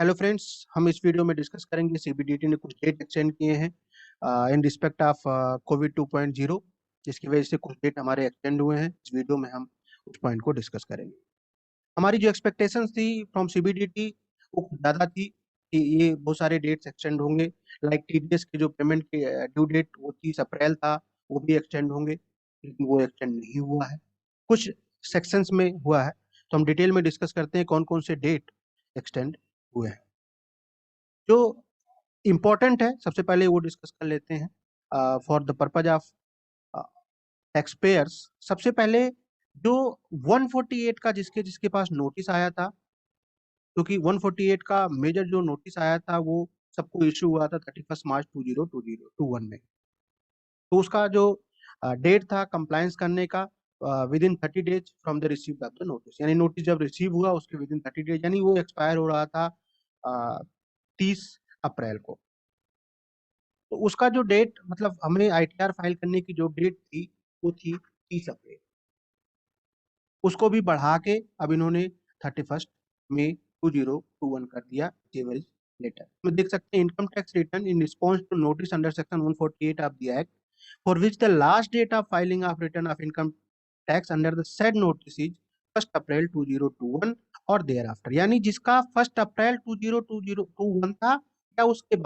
Hello friends, हम इस video में डिस्कस करेंगे सीबीडीटी ने कुछ डेट एक्सटेंड किए हैं इन रिस्पेक्ट ऑफ कोविड 2.0, जिसकी वजह से कुछ डेट हमारे एक्सटेंड हुए हैं। इस वीडियो में हम उस पॉइंट को डिस्कस करेंगे। हमारी जो एक्सपेक्टेशंस थी फ्रॉम सीबीडीटी वो कुछ ज़्यादा थी कि ये बहुत सारे डेट्स एक्सटेंड होंगे। लाइक टीडीएस के जो पेमेंट के ड्यू डेट वो 30 अप्रैल था, वो भी एक्सटेंड होंगे, लेकिन वो एक्सटेंड नहीं हुआ है। कुछ सेक्शंस में हुआ है, तो हम डिटेल में डिस्कस करते हैं कौन कौन से डेट एक्सटेंड हुए हैं। जो इम्पोर्टेंट है सबसे पहले वो डिस्कस कर लेते हैं for the purpose of tax payers. सबसे पहले जो 148 का जिसके जिसके पास नोटिस आया था, क्योंकि 148 का मेजर जो नोटिस आया था वो सबको इशू हुआ था 31 मार्च 2021 में। तो उसका जो डेट था कंप्लायंस करने का with in 30 days from the receive of the notice, यानी नोटिस जब रिसीव हुआ उसके विद इन 30 डेज, यानी वो एक्सपायर हो रहा था 30 अप्रैल को। तो उसका जो डेट मतलब हमें आईटीआर फाइल करने की जो डेट थी वो थी 30 अप्रैल। उसको भी बढ़ा के अब इन्होंने 31 मई 2021 कर दिया टेबल लेटर में। देख सकते हैं income tax return in response to notice under section 148 of the act for which the last date of filing of return of income tax under the said notice is 1 April 2021 और there after, यानी जिसका 1 April 2021 था या उसके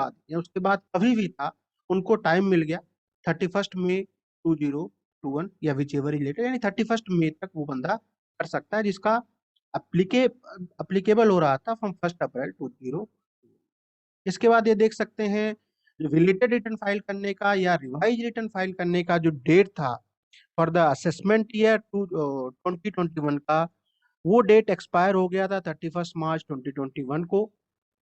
बाद कभी भी था, उनको टाइम मिल गया 31 मई 2021 या विच एवर रिलेटेड, यानी 31 मई तक वो बंदा कर सकता है जिसका अप्लीके अप्लीकेबल हो रहा था फ्रॉम 1 अप्रैल 2021। इसके बाद ये देख सकते हैं जो रिलेटेड रिटर्न फाइल करने का या रिवाइज रिटर्न फाइल करने का जो डेट था फॉर द असेसमेंट ईयर 2021 का, वो डेट एक्सपायर हो गया था 31 मार्च 2021 को।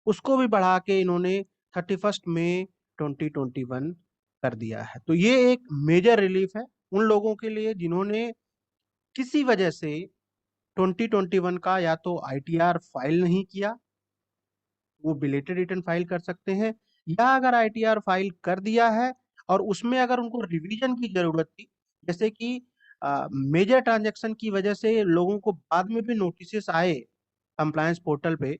उसको भी बढ़ा के इन्होंने 31 मई 2021 कर दिया है। तो ये एक मेजर रिलीफ है उन लोगों के लिए जिन्होंने किसी वजह से 2021 का या तो आईटीआर फाइल नहीं किया, वो बिलेटेड रिटर्न फाइल कर सकते हैं, या अगर आईटीआर फाइल कर दिया है और उसमें अगर उनको रिवीजन की जरूरत थी, जैसे कि मेजर ट्रांजैक्शन की वजह से लोगों को बाद में भी नोटिस आए कंप्लायंस पोर्टल पे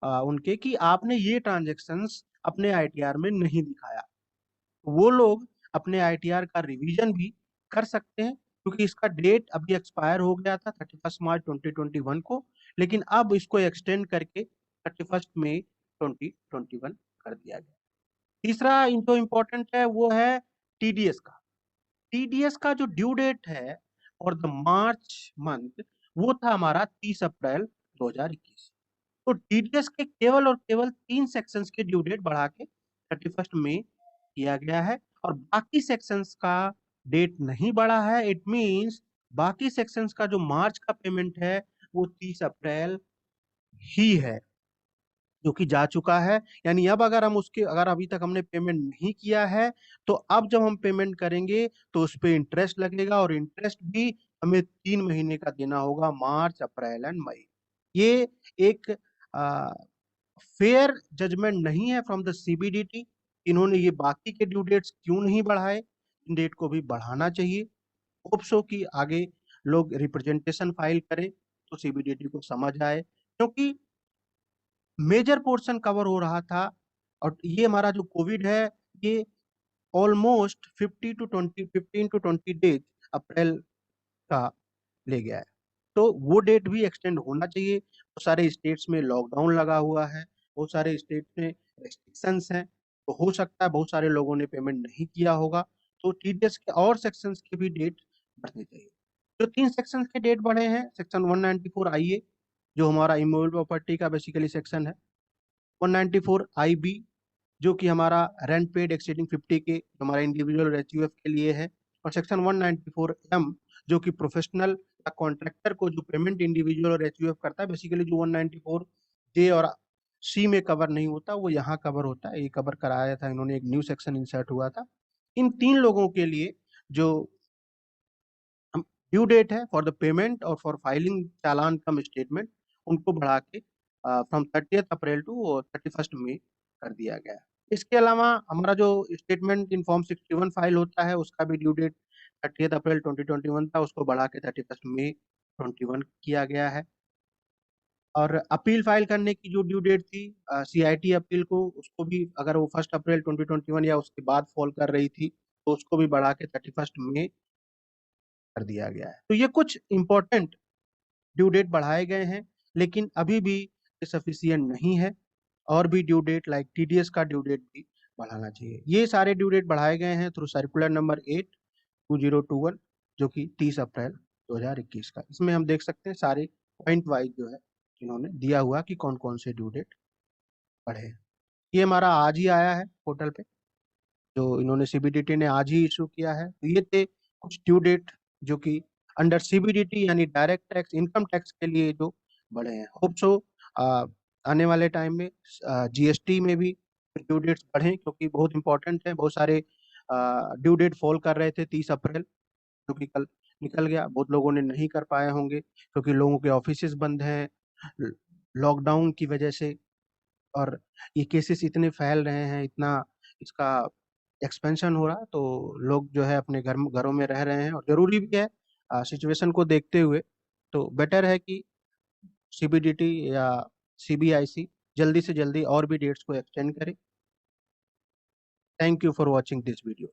उनके कि आपने ये ट्रांजैक्शंस अपने आईटीआर में नहीं दिखाया, वो लोग अपने आईटीआर का रिवीजन भी कर सकते हैं, क्योंकि इसका डेट अभी एक्सपायर हो गया था 31 मार्च 2021 को, लेकिन अब इसको एक्सटेंड करके 31 मई 2021 कर दिया गया। तीसरा जो इम्पोर्टेंट है वो है टीडीएस का। टीडीएस का जो ड्यू डेट है और द मार्च मंथ, वो था हमारा 30 अप्रैल 2021। तो टीडीएस के केवल और केवल 3 सेक्शंस के ड्यू डेट बढ़ा के 31 मई किया गया है, और बाकी सेक्शंस का डेट नहीं बढ़ा है। इट मींस बाकी सेक्शंस का जो मार्च का पेमेंट है वो 30 अप्रैल ही है, जो कि जा चुका है। यानी अब अगर अभी तक हमने पेमेंट नहीं किया है, तो अब जब हम पेमेंट करेंगे तो उस पर इंटरेस्ट लगेगा, और इंटरेस्ट भी हमें 3 महीने का देना होगा, मार्च अप्रैल एंड मई। ये एक फेयर जजमेंट नहीं है फ्रॉम द सीबीडीटी। इन्होंने ये बाकी के ड्यू डेट्स क्यों नहीं बढ़ाए, इन डेट को भी बढ़ाना चाहिए। होप सो कि आगे लोग रिप्रेजेंटेशन फाइल करें तो सीबीडीटी को समझ आए, क्योंकि मेजर पोर्शन कवर हो रहा था। और ये हमारा जो कोविड है ये ऑलमोस्ट 15 to 20 डेज अप्रैल का ले गया है, तो वो डेट भी एक्सटेंड होना चाहिए। बहुत सारे स्टेट्स में लॉकडाउन लगा हुआ है, बहुत सारे स्टेट्स में रेस्ट्रिक्शंस हैं, तो हो सकता है बहुत सारे लोगों ने पेमेंट नहीं किया होगा, तो टीडीएस के और सेक्शंस के भी डेट बढ़ने चाहिए। जो 3 सेक्शंस के डेट बढ़े हैं, सेक्शन 194 आईए जो हमारा इमूवेबल प्रॉपर्टी का बेसिकली सेक्शन है, 194 आईबी जो कि हमारा रेंट पेड एक्सीडिंग 50 के हमारा इंडिविजुअल और एचयूएफ के लिए है, और सेक्शन 194 एम जो कि प्रोफेशनल या कॉन्ट्रैक्टर को जो पेमेंट इंडिविजुअल और एचयूएफ करता है। बेसिकली जो 194 जे और सी में कवर नहीं होता वो यहाँ कवर होता है, ये कवर कराया था इन्होंने, एक न्यू सेक्शन इंसर्ट हुआ था। इन 3 लोगों के लिए जो ड्यू डेट है फॉर द पेमेंट और for filing challan come statement, उनको बढ़ा के फ्रॉम 30 अप्रैल टू 31 मई कर दिया गया है। इसके अलावा हमारा जो स्टेटमेंट इन फॉर्म 61 फाइल होता है उसका भी ड्यू डेट 30 अप्रैल 2021 था, उसको बढ़ा के 31 मई 21 किया गया है। और अपील फाइल करने की जो ड्यू डेट थी सीआईटी अपील को, उसको भी अगर वो 1 अप्रैल 2021 या उसके बाद फॉल कर रही थी तो उसको भी बढ़ा के 31 मई कर दिया गया है। तो ये कुछ इंपॉर्टेंट ड्यू डेट बढ़ाए गए हैं, लेकिन अभी भी सफिशियंट नहीं है। और भी ड्यू डेट लाइक टीडीएस का ड्यू डेट भी बढ़ाना चाहिए। ये सारे ड्यू डेट बढ़ाए गए हैं थ्रू सर्कुलर नंबर 8/2021, जो कि 30 अप्रैल 2021 का। इसमें हम देख सकते हैं सारे पॉइंट वाइज जो है इन्होंने दिया हुआ कि कौन कौन से ड्यू डेट बढ़े हैं। ये हमारा आज ही आया है पोर्टल पे, जो इन्होंने सीबीडीटी ने आज ही इशू किया है। तो ये थे कुछ ड्यू डेट जो कि अंडर सीबीडीटी यानी डायरेक्ट टैक्स, इनकम टैक्स के लिए जो बढ़े हैं। होप सो आने वाले टाइम में जीएसटी में भी ड्यू डेट्स बढ़े, क्योंकि बहुत इंपॉर्टेंट है। बहुत सारे ड्यू डेट फॉल कर रहे थे 30 अप्रैल, जो कि कल निकल गया। बहुत लोगों ने नहीं कर पाए होंगे क्योंकि लोगों के ऑफिसेज बंद हैं लॉकडाउन की वजह से, और ये केसेस इतने फैल रहे हैं, इतना इसका एक्सपेंशन हो रहा है, तो लोग जो है अपने घरों में रह रहे हैं। और जरूरी भी है सिचुएशन को देखते हुए। तो बेटर है कि सीबीडीटी या सीबीआईसी जल्दी से जल्दी और भी डेट्स को एक्सटेंड करे। Thank you for watching this video.